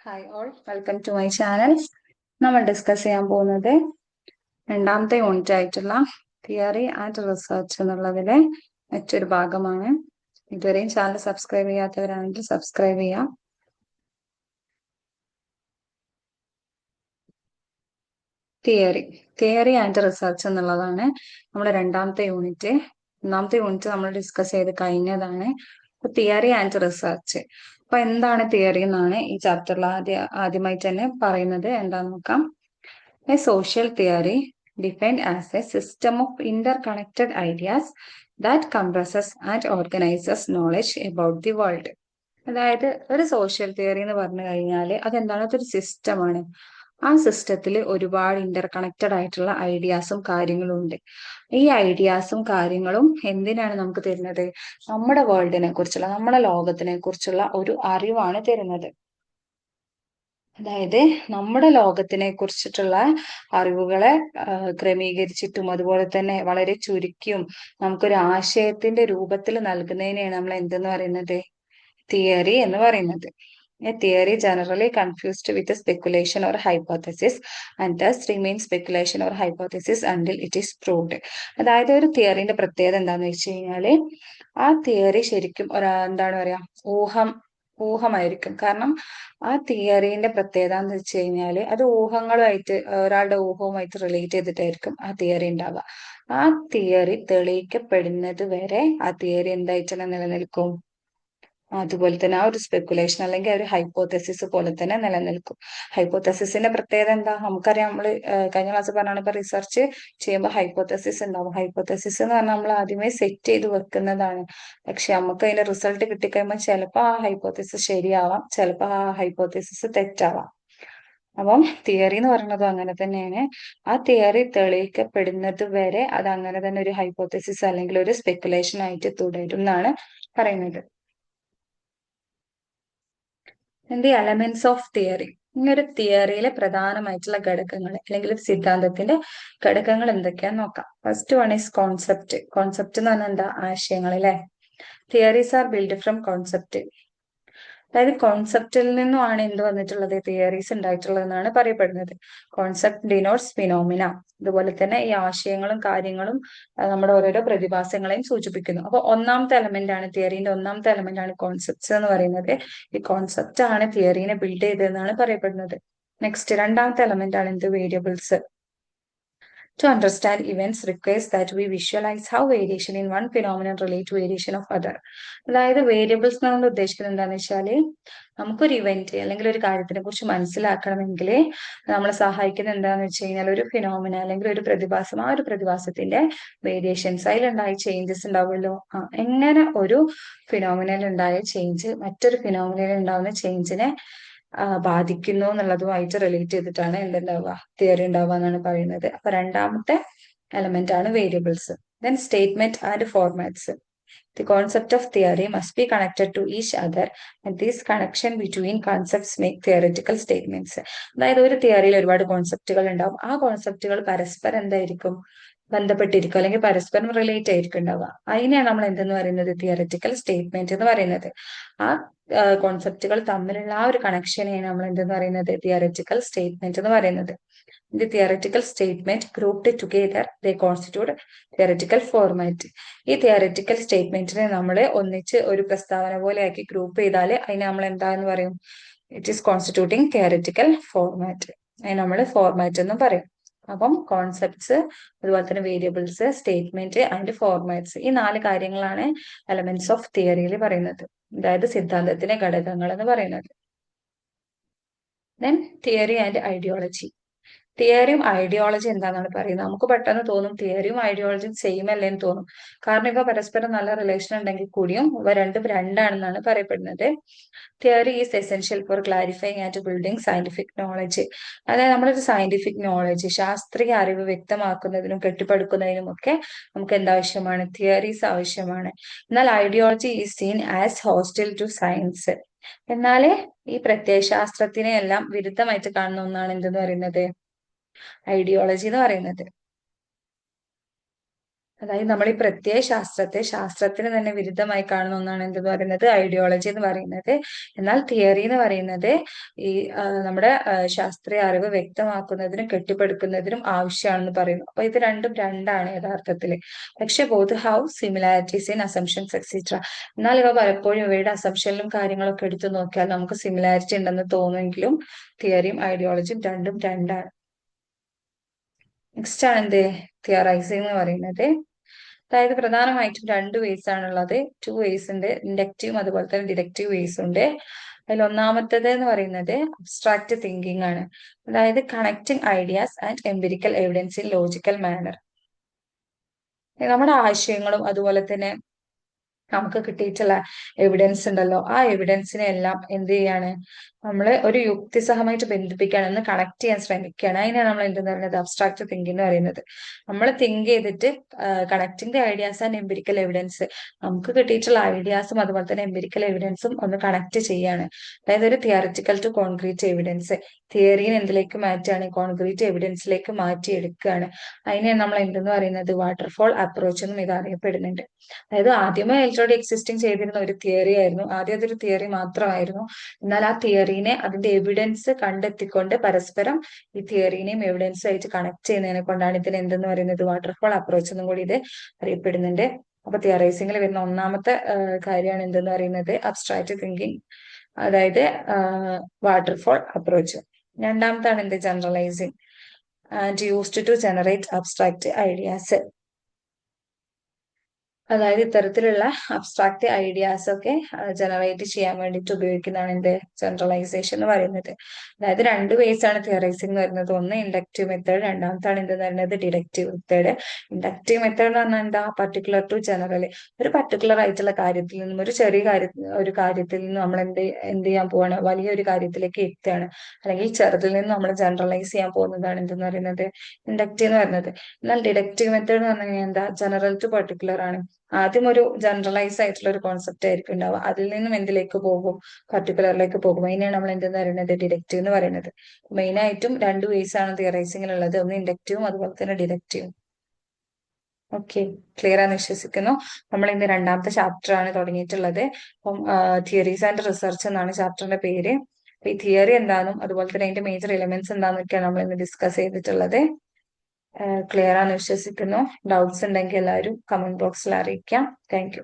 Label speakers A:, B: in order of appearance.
A: Hi all, welcome to my channel. നമ്മൾ discuss ചെയ്യാൻ പോകുന്നത് രണ്ടാമത്തെ യൂണിറ്റ് ആയിട്ടുള്ള തിയറി ആൻഡ് റിസർച്ച് എന്നുള്ളതിലെ മറ്റൊരു ഭാഗമാണ്. ഇതുവരെയും ചാനൽ സബ്സ്ക്രൈബ് ചെയ്യാത്തവരാണെങ്കിൽ സബ്സ്ക്രൈബ് ചെയ്യാം. തിയറി ആൻഡ് റിസർച്ച് എന്നുള്ളതാണ് നമ്മുടെ രണ്ടാമത്തെ യൂണിറ്റ്. ഒന്നാമത്തെ യൂണിറ്റ് നമ്മൾ ഡിസ്കസ് ചെയ്ത് കഴിഞ്ഞതാണ്. Theory and research. അപ്പൊ എന്താണ് തിയറി എന്നാണ് ഈ ചാപ്റ്ററിൽ ആദ്യമായിട്ട് തന്നെ പറയുന്നത്. എന്താന്ന് നോക്കാം. A social theory defined as a system of interconnected ideas that compresses and organizes knowledge about the world. അതായത് ഒരു സോഷ്യൽ തിയറി എന്ന് പറഞ്ഞു കഴിഞ്ഞാൽ അതെന്താണ്? അതൊരു സിസ്റ്റമാണ്. ആ സിസ്റ്റത്തിൽ ഒരുപാട് ഇന്റർ കണക്റ്റഡ് ആയിട്ടുള്ള ഐഡിയാസും കാര്യങ്ങളും ഉണ്ട്. ഈ ഐഡിയാസും കാര്യങ്ങളും എന്തിനാണ് നമുക്ക് തരുന്നത്? നമ്മുടെ വേൾഡിനെ കുറിച്ചുള്ള, നമ്മുടെ ലോകത്തിനെ കുറിച്ചുള്ള ഒരു അറിവാണ് തരുന്നത്. അതായത് നമ്മുടെ ലോകത്തിനെ കുറിച്ചിട്ടുള്ള അറിവുകളെ ക്രമീകരിച്ചിട്ടും അതുപോലെ തന്നെ വളരെ ചുരുക്കിയും നമുക്കൊരു ആശയത്തിന്റെ രൂപത്തിൽ നൽകുന്നതിനെയാണ് നമ്മൾ എന്തെന്ന് പറയുന്നത്? തിയറി എന്ന് പറയുന്നത്. A theory generally confused with a speculation or hypothesis and thus remains speculation or hypothesis until it is proved. അതായത് ഒരു തിയറിന്റെ പ്രത്യേകത എന്താന്ന് വെച്ച് കഴിഞ്ഞാല് ആ തിയറി ശരിക്കും എന്താണ് പറയാ, ഊഹമായിരിക്കും. കാരണം ആ തിയറിന്റെ പ്രത്യേകത എന്ന് വെച്ച് കഴിഞ്ഞാല് അത് ഊഹങ്ങളുമായിട്ട്, ഒരാളുടെ ഊഹവുമായിട്ട് റിലേറ്റ് ചെയ്തിട്ടായിരിക്കും ആ തിയറി ഉണ്ടാവുക. ആ തിയറി തെളിയിക്കപ്പെടുന്നത് വരെ ആ തിയറി എന്തായിട്ട് തന്നെ നിലനിൽക്കും? അതുപോലെ തന്നെ ആ ഒരു സ്പെക്കുലേഷൻ അല്ലെങ്കിൽ ഒരു ഹൈപ്പോത്തസിസ് പോലെ തന്നെ നിലനിൽക്കും. ഹൈപ്പോത്തസിസിന്റെ പ്രത്യേകത എന്താ? നമുക്കറിയാം, നമ്മൾ കഴിഞ്ഞ ക്ലാസ് പറഞ്ഞാണ്, ഇപ്പൊ റിസർച്ച് ചെയ്യുമ്പോൾ ഹൈപ്പോത്തസിസ് ഉണ്ടാവും. ഹൈപ്പോത്തസിസ് എന്ന് പറഞ്ഞാൽ നമ്മൾ ആദ്യമേ സെറ്റ് ചെയ്ത് വെക്കുന്നതാണ്. പക്ഷെ നമുക്ക് അതിന്റെ റിസൾട്ട് കിട്ടിക്കഴിയുമ്പോൾ ചിലപ്പോൾ ആ ഹൈപ്പോത്തസിസ് ശരിയാവാം, ചിലപ്പോൾ ആ ഹൈപ്പോത്തസിസ് തെറ്റാവാം. അപ്പം തിയറി എന്ന് പറയുന്നത് അങ്ങനെ തന്നെയാണ്. ആ തിയറി തെളിയിക്കപ്പെടുന്നത് വരെ അത് അങ്ങനെ തന്നെ ഒരു ഹൈപ്പോത്തസിസ് അല്ലെങ്കിൽ ഒരു സ്പെക്കുലേഷൻ ആയിട്ട് തുടരും എന്നാണ് പറയുന്നത്. The elements of theory. ഇങ്ങനൊരു തിയറിയിലെ പ്രധാനമായിട്ടുള്ള ഘടകങ്ങൾ അല്ലെങ്കിൽ ഒരു സിദ്ധാന്തത്തിന്റെ ഘടകങ്ങൾ എന്തൊക്കെയാന്ന് നോക്കാം. First one is concept. Concept എന്ന് പറഞ്ഞാൽ എന്താ? ആശയങ്ങൾ അല്ലെ. Theories are build from concept. അതായത് കോൺസെപ്റ്റിൽ നിന്നുമാണ് എന്ത് വന്നിട്ടുള്ളത്? തിയറീസ് ഉണ്ടായിട്ടുള്ളത് എന്നാണ് പറയപ്പെടുന്നത്. Concept denotes phenomena. അതുപോലെ തന്നെ ഈ ആശയങ്ങളും കാര്യങ്ങളും നമ്മുടെ ഓരോരോ പ്രതിഭാസങ്ങളെയും സൂചിപ്പിക്കുന്നു. അപ്പൊ ഒന്നാമത്തെ എലമെന്റ് ആണ്, തിയറിന്റെ ഒന്നാമത്തെ എലമെന്റ് ആണ് കോൺസെപ്റ്റ്സ് എന്ന് പറയുന്നത്. ഈ കോൺസെപ്റ്റ് ആണ് തിയറീനെ ബിൽഡ് ചെയ്തതെന്നാണ് പറയപ്പെടുന്നത്. നെക്സ്റ്റ് രണ്ടാമത്തെ എലമെന്റ് ആണ് എന്ത്? Variables. To understand events requires that we visualize how variation in one phenomenon relate to variation of other. അതായത് വേരിയബിൾസ് നമ്മൾ ഉദ്ദേശിക്കുന്നത് എന്താണെന്ന് വെച്ചാല്, നമുക്കൊരു ഇവന്റ് അല്ലെങ്കിൽ ഒരു കാര്യത്തിനെ കുറിച്ച് മനസ്സിലാക്കണമെങ്കിൽ നമ്മളെ സഹായിക്കുന്നത് എന്താണെന്ന് വെച്ച് കഴിഞ്ഞാൽ ഒരു ഫിനോമിന അല്ലെങ്കിൽ ഒരു പ്രതിഭാസം, ആ ഒരു പ്രതിഭാസത്തിന്റെ വേരിയേഷൻസ്, അതിലുണ്ടായ ചേഞ്ചസ് ഉണ്ടാവുമല്ലോ. എങ്ങനെ ഒരു ഫിനോമിനൽ ഉണ്ടായ ചേഞ്ച് മറ്റൊരു ഫിനോമിനൽ ഉണ്ടാവുന്ന ചേഞ്ചിനെ ബാധിക്കുന്നു എന്നുള്ളതുമായിട്ട് റിലേറ്റ് ചെയ്തിട്ടാണ് എന്തുണ്ടാവുക? തിയറി ഉണ്ടാവുക എന്നാണ് പറയുന്നത്. അപ്പൊ രണ്ടാമത്തെ എലമെന്റ് ആണ് variables. Then statement and formats. The concept of theory must be connected to each other, and this connection between concepts make theoretical statements. അതായത് ഒരു തിയറിയിൽ ഒരുപാട് കോൺസെപ്റ്റുകൾ ഉണ്ടാവും. ആ കോൺസെപ്റ്റുകൾ പരസ്പരം എന്തായിരിക്കും? ബന്ധപ്പെട്ടിരിക്കും അല്ലെങ്കിൽ പരസ്പരം റിലേറ്റ് ആയിരിക്കും ഉണ്ടാവുക. അതിനെയാണ് നമ്മൾ എന്തെന്ന് പറയുന്നത്? തിയററ്റിക്കൽ സ്റ്റേറ്റ്മെന്റ് എന്ന് പറയുന്നത്. ആ കോൺസെപ്റ്റുകൾ തമ്മിലുള്ള ആ ഒരു കണക്ഷനെയാണ് നമ്മൾ എന്തെന്ന് പറയുന്നത്? തിയററ്റിക്കൽ സ്റ്റേറ്റ്മെന്റ് എന്ന് പറയുന്നത്. The theoretical statement grouped together they constitute theoretical format. ഈ തിയററ്റിക്കൽ സ്റ്റേറ്റ്മെന്റിനെ നമ്മൾ ഒന്നിച്ച് ഒരു പ്രസ്താവന പോലെ ആക്കി ഗ്രൂപ്പ് ചെയ്താൽ അതിനെ നമ്മൾ എന്താന്ന് പറയും? It is constituting theoretical format. അതിനെ നമ്മൾ ഫോർമാറ്റ് എന്നും പറയും. അപ്പം കോൺസെപ്റ്റ്സ്, അതുപോലെ തന്നെ വേരിയബിൾസ്, സ്റ്റേറ്റ്മെന്റ് ആൻഡ് ഫോർമാറ്റ്സ്, ഈ 4 കാര്യങ്ങളാണ് എലമെന്റ്സ് ഓഫ് തിയറിയിൽ പറയുന്നത്. അതായത് സിദ്ധാന്തത്തിലെ ഘടകങ്ങൾ എന്ന് പറയുന്നത്. Then theory and ideology. തിയറിയും ഐഡിയോളജി എന്താണെന്നാണ് പറയുന്നത്. നമുക്ക് പെട്ടെന്ന് തോന്നും തിയറിയും ഐഡിയോളജിയും സെയിം അല്ലേന്ന് തോന്നും. കാരണം ഇവ പരസ്പരം നല്ല റിലേഷൻ ഉണ്ടെങ്കിൽ കൂടിയും ഇവ രണ്ടും രണ്ടാണെന്നാണ് പറയപ്പെടുന്നത്. Theory is essential for clarifying and building scientific knowledge. അതായത് നമ്മളൊരു സയന്റിഫിക് നോളജ്, ശാസ്ത്രീയ അറിവ് വ്യക്തമാക്കുന്നതിനും കെട്ടിപ്പടുക്കുന്നതിനും ഒക്കെ നമുക്ക് എന്താവശ്യമാണ്? തിയറീസ് ആവശ്യമാണ്. എന്നാൽ ideology is seen as hostel two science. എന്നാല് ഈ പ്രത്യയശാസ്ത്രത്തിനെ എല്ലാം വിരുദ്ധമായിട്ട് കാണുന്ന ഒന്നാണ് എന്തെന്ന് പറയുന്നത്? ഐഡിയോളജി എന്ന് പറയുന്നത്. അതായത് നമ്മൾ ഈ പ്രത്യയ ശാസ്ത്രത്തെ ശാസ്ത്രത്തിന് തന്നെ വിരുദ്ധമായി കാണുന്ന ഒന്നാണ് എന്തെന്ന് പറയുന്നത് ഐഡിയോളജി എന്ന് പറയുന്നത്. എന്നാൽ തിയറി എന്ന് പറയുന്നത് ഈ നമ്മുടെ ശാസ്ത്രീയ അറിവ് വ്യക്തമാക്കുന്നതിനും കെട്ടിപ്പടുക്കുന്നതിനും ആവശ്യമാണെന്ന് പറയുന്നു. അപ്പൊ ഇത് രണ്ടും രണ്ടാണ് യഥാർത്ഥത്തിൽ. പക്ഷെ both have similarities in assumptions etcetera. എന്നാൽ ഇവ പലപ്പോഴും ഇവയുടെ അസംഷനിലും കാര്യങ്ങളൊക്കെ എടുത്തു നോക്കിയാൽ നമുക്ക് സിമിലാരിറ്റി ഉണ്ടെന്ന് തോന്നുമെങ്കിലും തിയറിയും ഐഡിയോളജിയും രണ്ടും രണ്ടാണ്. നെക്സ്റ്റ് ആണ് എന്ത് തിയറൈസിങ് എന്ന് പറയുന്നത്. അതായത് പ്രധാനമായിട്ടും രണ്ട് വേസ് ആണുള്ളത്. ടു വേസ് ഉണ്ട്, ഇൻഡക്റ്റീവും അതുപോലെ തന്നെ ഡിഡക്റ്റീവ് വേസ് ഉണ്ട്. അതിൽ ഒന്നാമത്തേത് എന്ന് പറയുന്നത് അബ്സ്ട്രാക്ട് തിങ്കിങ് ആണ്. അതായത് connecting ideas and empirical evidence in logical manner. നമ്മുടെ ആശയങ്ങളും അതുപോലെ തന്നെ നമുക്ക് കിട്ടിയിട്ടുള്ള എവിഡൻസ് ഉണ്ടല്ലോ, ആ എവിഡൻസിനെ എല്ലാം എന്ത് ചെയ്യാണ്, നമ്മള് ഒരു യുക്തിസഹമായിട്ട് ബന്ധിപ്പിക്കുകയാണ്, ഒന്ന് കണക്ട് ചെയ്യാൻ ശ്രമിക്കുകയാണ്. അതിനാണ് നമ്മൾ എന്തെന്ന് പറയുന്നത് അബ്സ്ട്രാക്ട് തിങ്കിങ് എന്ന് പറയുന്നത്. നമ്മൾ തിങ്ക് ചെയ്തിട്ട് connecting the ideas and empirical evidence, നമുക്ക് കിട്ടിയിട്ടുള്ള ഐഡിയാസും അതുപോലെ തന്നെ എംപിരിക്കൽ എവിഡൻസും ഒന്ന് കണക്ട് ചെയ്യാണ്. അതായത് ഒരു തിയറിറ്റിക്കൽ ടു കോൺക്രീറ്റ് എവിഡൻസ്, തിയറിനെ എന്തിലേക്ക് മാറ്റുകയാണ്, കോൺക്രീറ്റ് എവിഡൻസിലേക്ക് മാറ്റിയെടുക്കുകയാണ്. അതിനെ നമ്മൾ എന്തെന്ന് പറയുന്നത് വാട്ടർഫോൾ അപ്രോച്ച് എന്നും ഇത് അറിയപ്പെടുന്നുണ്ട്. അതായത് ആദ്യമേ ഓൾറെഡി എക്സിസ്റ്റിംഗ് ചെയ്തിരുന്ന ഒരു തിയറി ആയിരുന്നു, ആദ്യം അതൊരു തിയറി മാത്രമായിരുന്നു. എന്നാൽ ആ തിയറീനെ അതിന്റെ എവിഡൻസ് കണ്ടെത്തിക്കൊണ്ട് പരസ്പരം ഈ തിയറീനെയും എവിഡൻസും ആയിട്ട് കണക്ട് ചെയ്യുന്നതിനെ കൊണ്ടാണ് ഇതിന് എന്തെന്ന് പറയുന്നത് വാട്ടർഫോൾ അപ്രോച്ച് എന്നും കൂടി ഇത് അറിയപ്പെടുന്നുണ്ട്. അപ്പൊ തിയറൈസിംഗിൽ വരുന്ന ഒന്നാമത്തെ കാര്യമാണ് എന്തെന്ന് പറയുന്നത് അബ്സ്ട്രാക്ട് തിങ്കിങ്, അതായത് വാട്ടർഫോൾ അപ്രോച്ച്. രണ്ടാമത്താണ് എന്ത് generalising and used to generate abstract ideas. അതായത് ഇത്തരത്തിലുള്ള അബ്സ്ട്രാക്ട് ഐഡിയാസ് ഒക്കെ ജനറേറ്റ് ചെയ്യാൻ വേണ്ടിയിട്ട് ഉപയോഗിക്കുന്നതാണ് എന്ത് ജനറലൈസേഷൻ എന്ന് പറയുന്നത്. അതായത് രണ്ട് വേസ് ആണ് തിയറൈസിംഗ് എന്ന് പറയുന്നത്. ഒന്ന് ഇൻഡക്റ്റീവ് മെത്തേഡ്, രണ്ടാമത്താണ് എന്തെന്ന് പറയുന്നത് ഡിഡക്റ്റീവ് മെത്തേഡ്. ഇൻഡക്റ്റീവ് മെത്തേഡ് എന്ന് പറഞ്ഞാൽ എന്താ, പർട്ടിക്കുലർ ടു ജനറൽ. ഒരു പർട്ടിക്കുലർ ആയിട്ടുള്ള കാര്യത്തിൽ നിന്നും ഒരു ചെറിയ ഒരു കാര്യത്തിൽ നിന്നും നമ്മൾ എന്ത് ചെയ്യാൻ പോവാണ്, വലിയൊരു കാര്യത്തിലേക്ക് എത്തുകയാണ്. അല്ലെങ്കിൽ ചെറുതിൽ നിന്ന് നമ്മൾ ജനറലൈസ് ചെയ്യാൻ പോകുന്നതാണ് എന്തെന്ന് പറയുന്നത് ഇൻഡക്റ്റീവ് എന്ന് പറയുന്നത്. എന്നാൽ ഡിഡക്റ്റീവ് മെത്തേഡ് എന്ന് പറഞ്ഞു കഴിഞ്ഞാൽ എന്താ, ജനറൽ ടു പർട്ടിക്കുലർ ആണ്. ആദ്യം ഒരു ജനറലൈസ് ആയിട്ടുള്ള ഒരു കോൺസെപ്റ്റ് ആയിരിക്കും ഉണ്ടാവുക, അതിൽ നിന്നും എന്തിലേക്ക് പോകും, പർട്ടിക്കുലറിലേക്ക് പോകും. അതിനെയാണ് നമ്മൾ എന്തെന്ന് പറയുന്നത് ഡിഡക്റ്റീവ് എന്ന് പറയുന്നത്. മെയിൻ ആയിട്ടും രണ്ട് വേസ് ആണ് തിയറൈസിംഗിലുള്ളത്, ഒന്ന് ഇൻഡക്റ്റീവും അതുപോലെ തന്നെ ഡിഡക്റ്റീവും. ഓക്കെ, ക്ലിയർ ആണെന്ന് വിശ്വസിക്കുന്നു. നമ്മൾ ഇന്ന് രണ്ടാമത്തെ ചാപ്റ്റർ ആണ് തുടങ്ങിയിട്ടുള്ളത്. അപ്പം തിയറീസ് ആൻഡ് റിസർച്ച് എന്നാണ് ചാപ്റ്ററിന്റെ പേര്. ഈ തിയറി എന്താണെന്നും അതുപോലെ തന്നെ അതിന്റെ മേജർ എലിമെന്റ്സ് എന്താണെന്നൊക്കെയാണ് നമ്മൾ ഇന്ന് ഡിസ്കസ് ചെയ്തിട്ടുള്ളത്. ക്ലിയർ ആണെന്ന് വിശ്വസിക്കുന്നു. ഡൗട്ട്സ് ഉണ്ടെങ്കിൽ എല്ലാവരും കമന്റ് ബോക്സിൽ അറിയിക്കാം. Thank you.